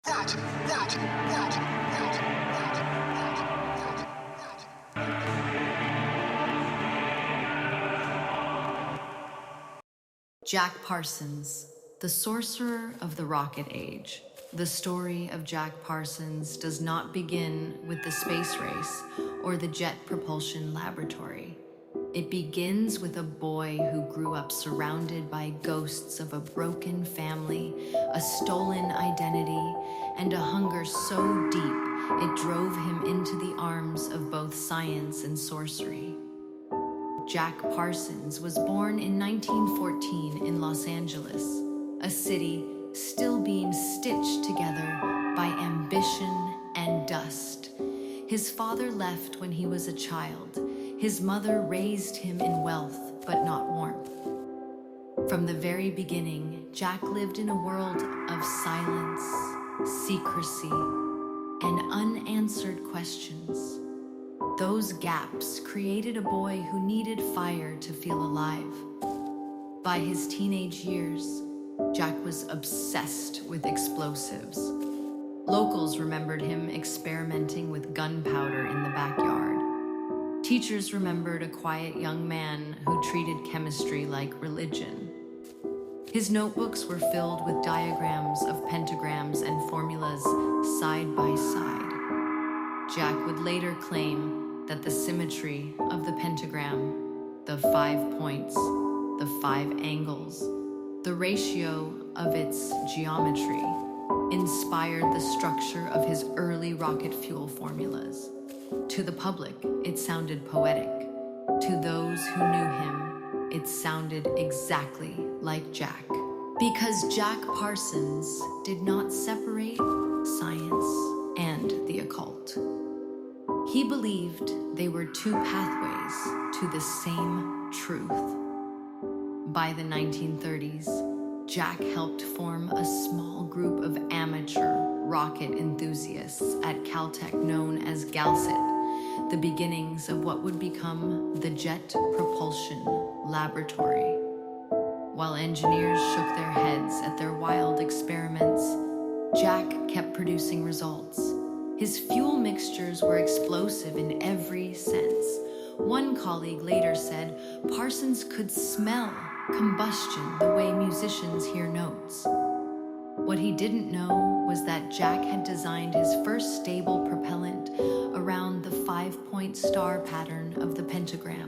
Jack Parsons, the sorcerer of the rocket age. The story of Jack Parsons does not begin with the space race or the jet propulsion laboratory. It begins with a boy who grew up surrounded by ghosts of a broken family, a stolen identity, and a hunger so deep it drove him into the arms of both science and sorcery. Jack Parsons was born in 1914 in Los Angeles, a city still being stitched together by ambition and dust. His father left when he was a child. His mother raised him in wealth, but not warmth. From the very beginning, Jack lived in a world of silence, secrecy, and unanswered questions. Those gaps created a boy who needed fire to feel alive. By his teenage years, Jack was obsessed with explosives. Locals remembered him experimenting with gunpowder in the backyard. Teachers remembered a quiet young man who treated chemistry like religion. His notebooks were filled with diagrams of pentagrams and formulas side by side. Jack would later claim that the symmetry of the pentagram, the 5 points, the 5 angles, the ratio of its geometry, inspired the structure of his early rocket fuel formulas. To the public, it sounded poetic. To those who knew him, it sounded exactly like Jack. Because Jack Parsons did not separate science and the occult. He believed they were two pathways to the same truth. By the 1930s, Jack helped form a small group of amateur rocket enthusiasts at Caltech known as GALCIT, the beginnings of what would become the Jet Propulsion Laboratory. While engineers shook their heads at their wild experiments, Jack kept producing results. His fuel mixtures were explosive in every sense. One colleague later said Parsons could smell combustion the way musicians hear notes. What he didn't know was that Jack had designed his first stable propellant around the 5-point star pattern of the pentagram,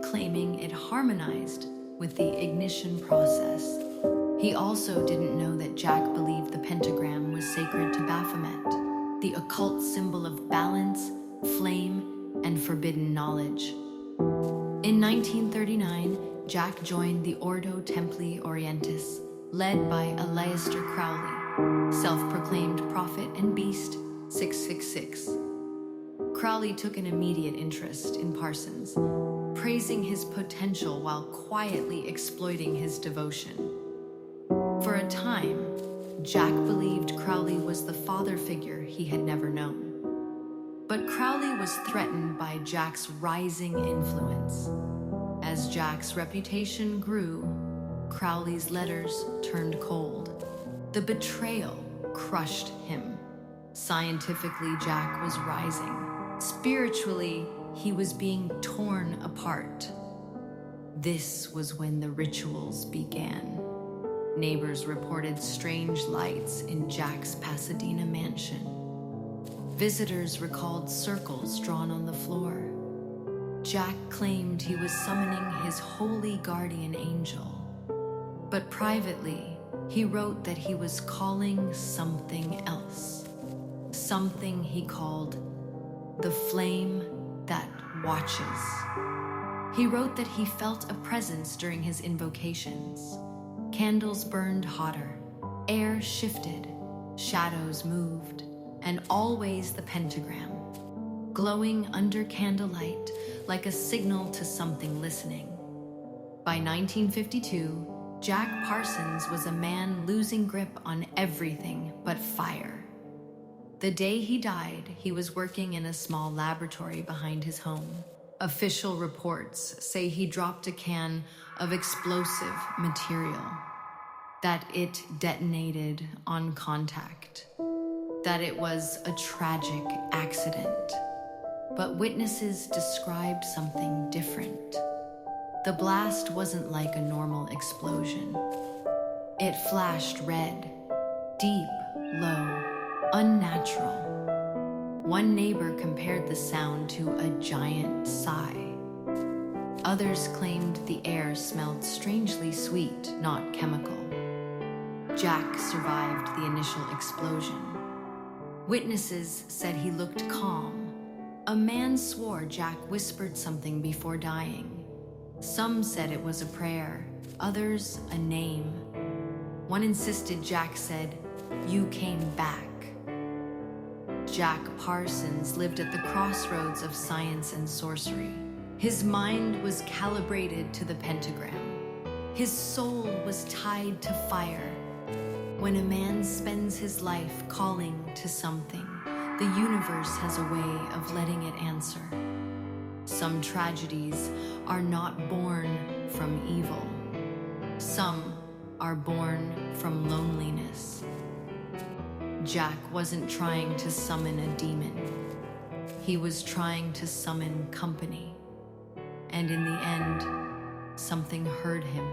claiming it harmonized with the ignition process. He also didn't know that Jack believed the pentagram was sacred to Baphomet, the occult symbol of balance, flame, and forbidden knowledge. In 1939, Jack joined the Ordo Templi Orientis, led by Aleister Crowley, self-proclaimed prophet and beast 666. Crowley took an immediate interest in Parsons, praising his potential while quietly exploiting his devotion. For a time, Jack believed Crowley was the father figure he had never known. But Crowley was threatened by Jack's rising influence. As Jack's reputation grew, Crowley's letters turned cold. The betrayal crushed him. Scientifically, Jack was rising. Spiritually, he was being torn apart. This was when the rituals began. Neighbors reported strange lights in Jack's Pasadena mansion. Visitors recalled circles drawn on the floor. Jack claimed he was summoning his holy guardian angel. But privately, he wrote that he was calling something else. Something he called the flame that watches. He wrote that he felt a presence during his invocations. Candles burned hotter, air shifted, shadows moved, and always the pentagram, glowing under candlelight like a signal to something listening. By 1952, Jack Parsons was a man losing grip on everything but fire. The day he died, he was working in a small laboratory behind his home. Official reports say he dropped a can of explosive material, that it detonated on contact. that it was a tragic accident. But witnesses described something different. The blast wasn't like a normal explosion. It flashed red, deep, low, unnatural. One neighbor compared the sound to a giant sigh. Others claimed the air smelled strangely sweet, not chemical. Jack survived the initial explosion. Witnesses said he looked calm. A man swore Jack whispered something before dying. Some said it was a prayer, others a name. One insisted Jack said, "You came back." Jack Parsons lived at the crossroads of science and sorcery. His mind was calibrated to the pentagram. His soul was tied to fire. When a man spends his life calling to something, the universe has a way of letting it answer. Some tragedies are not born from evil. Some are born from loneliness. Jack wasn't trying to summon a demon. He was trying to summon company. And in the end, something heard him.